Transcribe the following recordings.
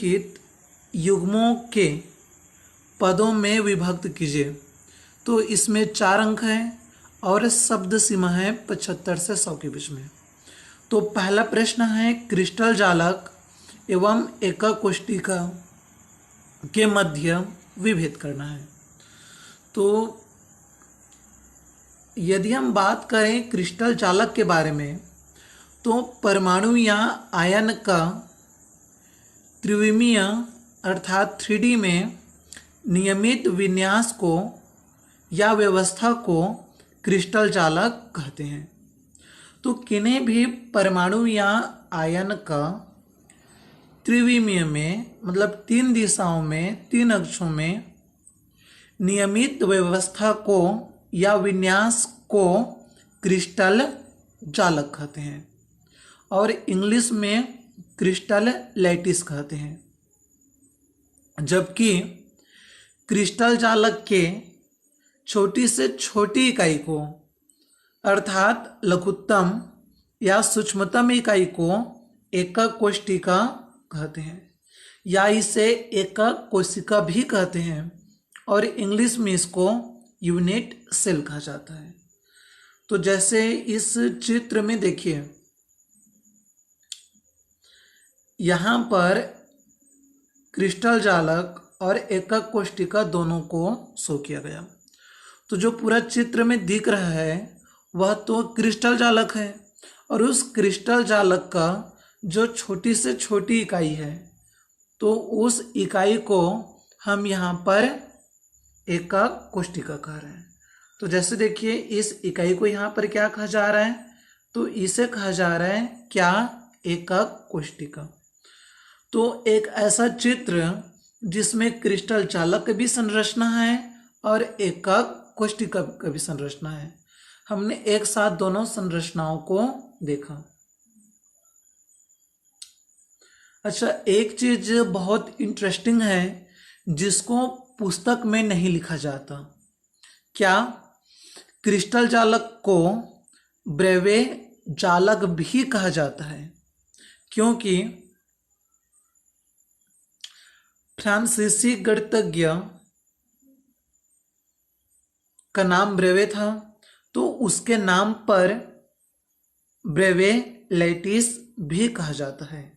निम्नलिखित युग्मों के पदों में विभक्त कीजिए। तो इसमें 4 अंक हैं और शब्द सीमा है 75 से 100 के बीच में। तो पहला प्रश्न है क्रिस्टल जालक एवं एकक कोष्टिका के मध्य विभेद करना है। तो यदि हम बात करें क्रिस्टल जालक के बारे में, तो परमाणु या आयन का त्रिविमीय अर्थात 3D में नियमित विन्यास को या व्यवस्था को क्रिस्टल जालक कहते हैं। तो किन्हीं भी परमाणु या आयन का त्रिविमीय में मतलब 3 दिशाओं में 3 अक्षों में नियमित व्यवस्था को या विन्यास को क्रिस्टल जालक कहते हैं और इंग्लिश में क्रिस्टल लैटिस कहते हैं। जबकि क्रिस्टल जालक के छोटी से छोटी इकाई को अर्थात लघुत्तम या सूक्ष्मतम इकाई को एकक कोशिका कहते हैं या इसे एकक कोशिका भी कहते हैं और इंग्लिश में इसको यूनिट सेल कहा जाता है। तो जैसे इस चित्र में देखिए, यहाँ पर क्रिस्टल जालक और एकक कोशिका दोनों को शो किया गया। तो जो पूरा चित्र में दिख रहा है वह तो क्रिस्टल जालक है और उस क्रिस्टल जालक का जो छोटी से छोटी इकाई है तो उस इकाई को हम यहाँ पर एकक कोशिका कह रहे हैं। तो जैसे देखिए इस इकाई को यहाँ पर क्या कहा जा रहा है, तो इसे कहा जा रहा है क्या, एकक कोशिका। तो एक ऐसा चित्र जिसमें क्रिस्टल जालक की भी संरचना है और एकक कोशिका की भी संरचना है, हमने एक साथ दोनों संरचनाओं को देखा। अच्छा, एक चीज बहुत इंटरेस्टिंग है जिसको पुस्तक में नहीं लिखा जाता। क्या? क्रिस्टल जालक को ब्रेवे जालक भी कहा जाता है क्योंकि फ्रांसीसी गणितज्ञ का नाम ब्रेवे था, तो उसके नाम पर ब्रेवे लैटिस भी कहा जाता है।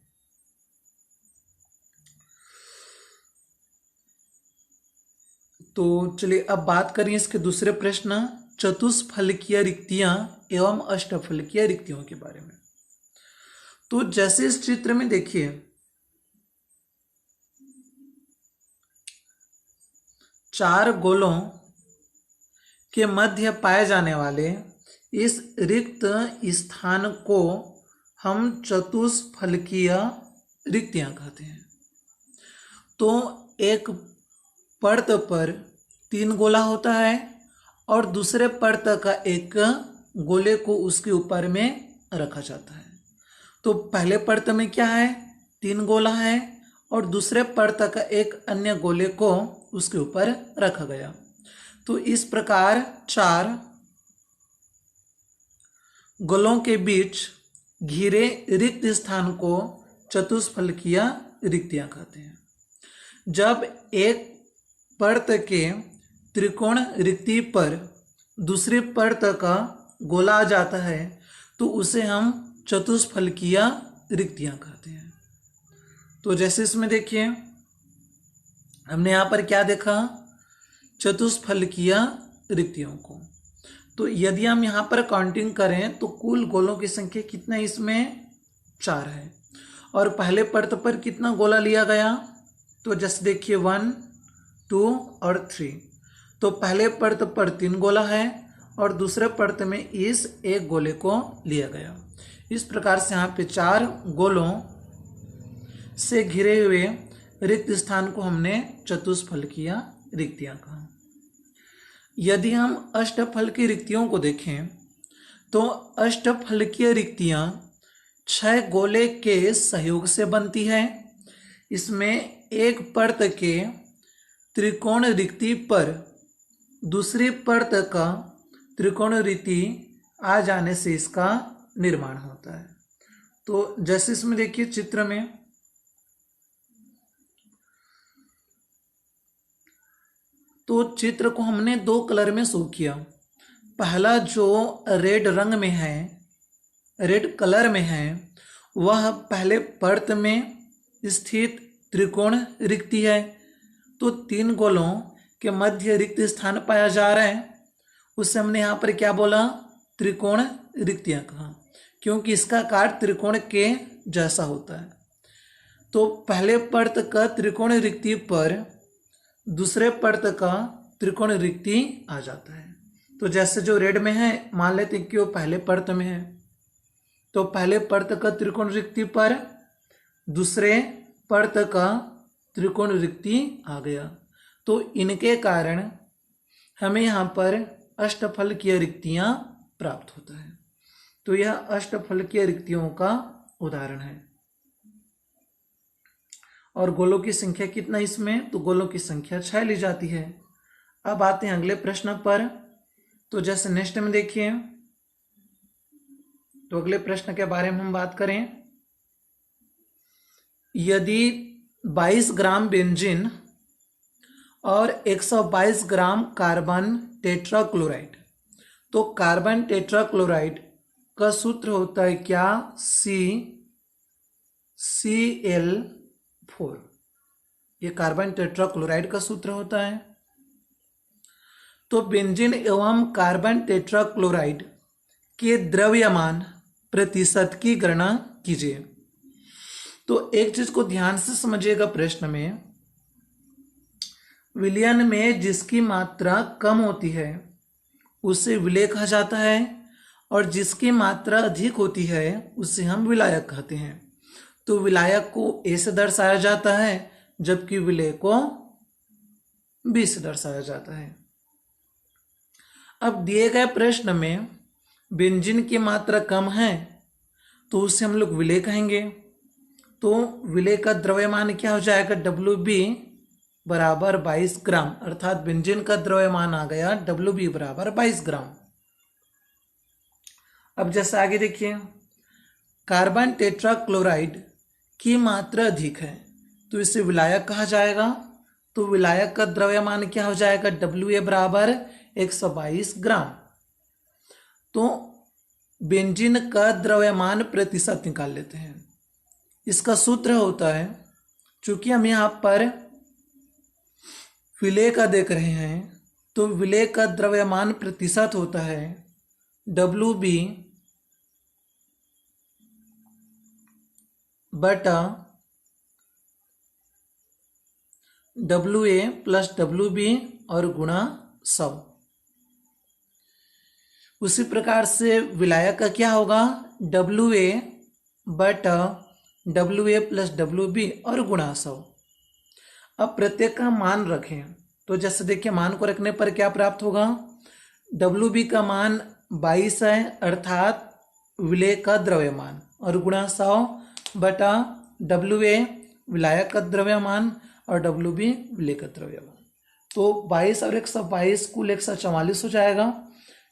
तो चलिए अब बात करें इसके दूसरे प्रश्न, चतुष्फलकीय रिक्तियां एवं अष्टफलकीय रिक्तियों के बारे में। तो जैसे इस चित्र में देखिए, चार गोलों के मध्य पाए जाने वाले इस रिक्त स्थान को हम चतुष्फलकीय रिक्तियां कहते हैं। तो एक पर्त पर 3 गोला होता है और दूसरे पर्त का एक गोले को उसके ऊपर में रखा जाता है। तो पहले पर्त में क्या है, 3 गोला है और दूसरे पर्त का एक अन्य गोले को उसके ऊपर रखा गया। तो इस प्रकार 4 गोलों के बीच घिरे रिक्त स्थान को चतुष्फलकीय रिक्तियां कहते हैं। जब एक पर्त के त्रिकोण रिक्ति पर दूसरी पर्त का गोला आ जाता है तो उसे हम चतुष्फलकीय रिक्तियां कहते हैं। तो जैसे इसमें देखिए, हमने यहाँ पर क्या देखा, चतुष्फलकीय रिक्तियों को। तो यदि हम यहाँ पर काउंटिंग करें तो कुल गोलों की संख्या कितना, इसमें 4 है और पहले पर्त पर कितना गोला लिया गया, तो जैसे देखिए 1, 2 और 3। तो पहले पर्त पर 3 गोला है और दूसरे पर्त में इस एक गोले को लिया गया। इस प्रकार से यहाँ पे 4 गोलों से घिरे हुए रिक्त स्थान को हमने चतुष्फलकीय रिक्तियां कहा। यदि हम अष्टफलकीय रिक्तियों को देखें तो अष्टफलकीय रिक्तियां 6 गोले के सहयोग से बनती है। इसमें एक पर्त के त्रिकोण रिक्ति पर दूसरी पर्त का त्रिकोण रिक्ति आ जाने से इसका निर्माण होता है। तो जैसे इसमें देखिए चित्र में तो चित्र को हमने दो कलर में शो किया। पहला जो रेड रंग में है, रेड कलर में है, वह पहले परत में स्थित त्रिकोण रिक्ति है। तो तीन गोलों के मध्य रिक्त स्थान पाया जा रहा है, उससे हमने यहाँ पर क्या बोला, त्रिकोण रिक्तियाँ कहा, क्योंकि इसका आकार त्रिकोण के जैसा होता है। तो पहले परत का त्रिकोण रिक्ति पर दूसरे परत का त्रिकोण रिक्ति आ जाता है। तो जैसे जो रेड में है, मान लेते हैं कि वो पहले परत में है, तो पहले परत का त्रिकोण रिक्ति पर दूसरे परत का त्रिकोण रिक्ति आ गया। तो इनके कारण हमें यहाँ पर अष्टफलकीय रिक्तियाँ प्राप्त होता है। तो यह अष्टफलकीय रिक्तियों का उदाहरण है। और गोलों की संख्या कितना इसमें, तो गोलों की संख्या 6 ली जाती है। अब आते हैं अगले प्रश्न पर। तो जैसे नेक्स्ट में देखिए, तो अगले प्रश्न के बारे में हम बात करें। यदि 22 ग्राम बेंजीन और 122 ग्राम कार्बन टेट्राक्लोराइड, तो कार्बन टेट्राक्लोराइड का सूत्र होता है क्या, CCl4। ये कार्बन टेट्राक्लोराइड का सूत्र होता है। तो बेंजीन एवं कार्बन टेट्राक्लोराइड के द्रव्यमान प्रतिशत की गणना कीजिए। तो एक चीज को ध्यान से समझिएगा, प्रश्न में विलयन में जिसकी मात्रा कम होती है उसे विलेय कहा जाता है, और जिसकी मात्रा अधिक होती है उसे हम विलायक कहते हैं। तो विलायक को A से दर्शाया जाता है, जबकि विलेय को B से दर्शाया जाता है। अब दिए गए प्रश्न में बेंजीन की मात्रा कम है, तो उसे हम लोग विलेय कहेंगे। तो विलेय का द्रव्यमान क्या हो जाएगा, WB बराबर 22 ग्राम, अर्थात बेंजीन का द्रव्यमान आ गया WB बराबर 22 ग्राम। अब जैसे आगे देखिए, कार्बन टेट्राक्लोराइड की मात्रा अधिक है, तो इसे विलायक कहा जाएगा। तो विलायक का द्रव्यमान क्या हो जाएगा, WA बराबर 122 ग्राम। तो बेंजीन का द्रव्यमान प्रतिशत निकाल लेते हैं। इसका सूत्र होता है, चूंकि हम यहाँ पर विलेय का देख रहे हैं, तो विलेय का द्रव्यमान प्रतिशत होता है WB बटा WA प्लस WB और गुणा 100। उसी प्रकार से विलायक का क्या होगा, WA बटा WA प्लस WB और गुणा 100। अब प्रत्येक का मान रखें, तो जैसे देखिए मान को रखने पर क्या प्राप्त होगा, WB का मान 22 है, अर्थात विलेय का द्रव्यमान, और गुणा 100 बटा WA विलायक का द्रव्यमान और WB विलेय का द्रव्यमान। तो 22 और 122 कुल 144 हो जाएगा।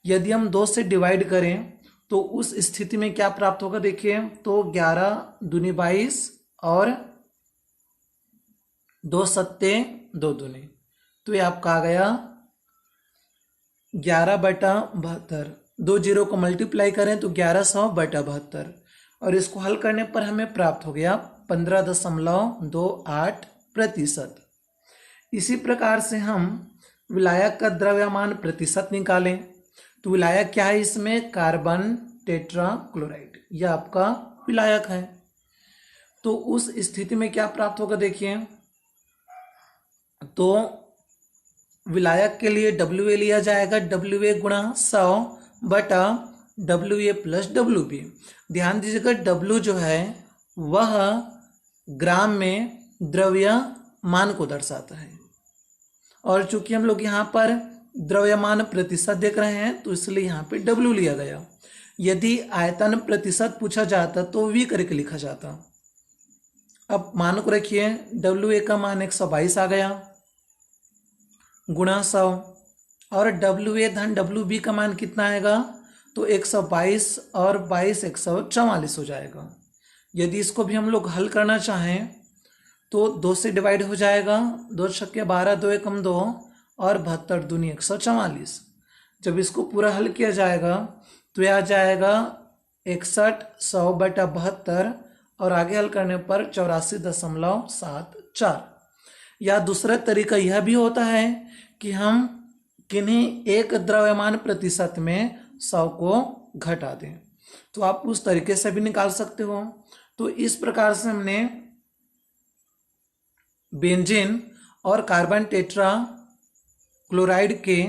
यदि हम 2 से डिवाइड करें तो उस स्थिति में क्या प्राप्त होगा, देखिए तो 11 दूनी 22 और 2 सत्ते 2 दूनी, तो ये आपका आ गया 11 बटा 72। 2 जीरो को मल्टीप्लाई करें तो 1100 बटा 72, और इसको हल करने पर हमें प्राप्त हो गया 15.28%। इसी प्रकार से हम विलायक का द्रव्यमान प्रतिशत निकालें, तो विलायक क्या है, इसमें कार्बन टेट्राक्लोराइड, यह आपका विलायक है। तो उस स्थिति में क्या प्राप्त होगा, देखिए तो विलायक के लिए WA लिया जाएगा, WA गुणा 100 बटा WA प्लस WB। ध्यान दीजिएगा W जो है वह ग्राम में द्रव्यमान को दर्शाता है, और चूंकि हम लोग यहाँ पर द्रव्यमान प्रतिशत देख रहे हैं तो इसलिए यहाँ पे W लिया गया। यदि आयतन प्रतिशत पूछा जाता तो V करके लिखा जाता। अब मान को रखिए, WA का मान 122 आ गया गुणा 100, और WA धन WB का मान कितना आएगा, तो 122 और 22 144 हो जाएगा। यदि इसको भी हम लोग हल करना चाहें तो 2 से डिवाइड हो जाएगा, 2 छक्के 12, 2 एकम 2 और 72 दूनी 144। जब इसको पूरा हल किया जाएगा तो यह आ जाएगा 61/100/72 और आगे हल करने पर 84.74। या दूसरा तरीका यह भी होता है कि हम किन्हीं एक द्रव्यमान प्रतिशत में 100 को घटा दें, तो आप उस तरीके से भी निकाल सकते हो। तो इस प्रकार से हमने बेंजीन और कार्बन टेट्रा क्लोराइड के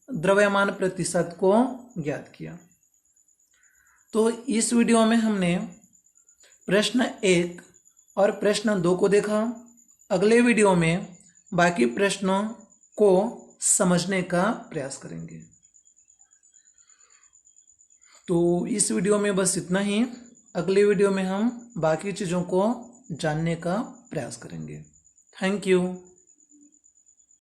द्रव्यमान प्रतिशत को ज्ञात किया। तो इस वीडियो में हमने प्रश्न 1 और प्रश्न 2 को देखा। अगले वीडियो में बाकी प्रश्नों को समझने का प्रयास करेंगे। तो इस वीडियो में बस इतना ही। अगले वीडियो में हम बाकी चीज़ों को जानने का प्रयास करेंगे। Thank you.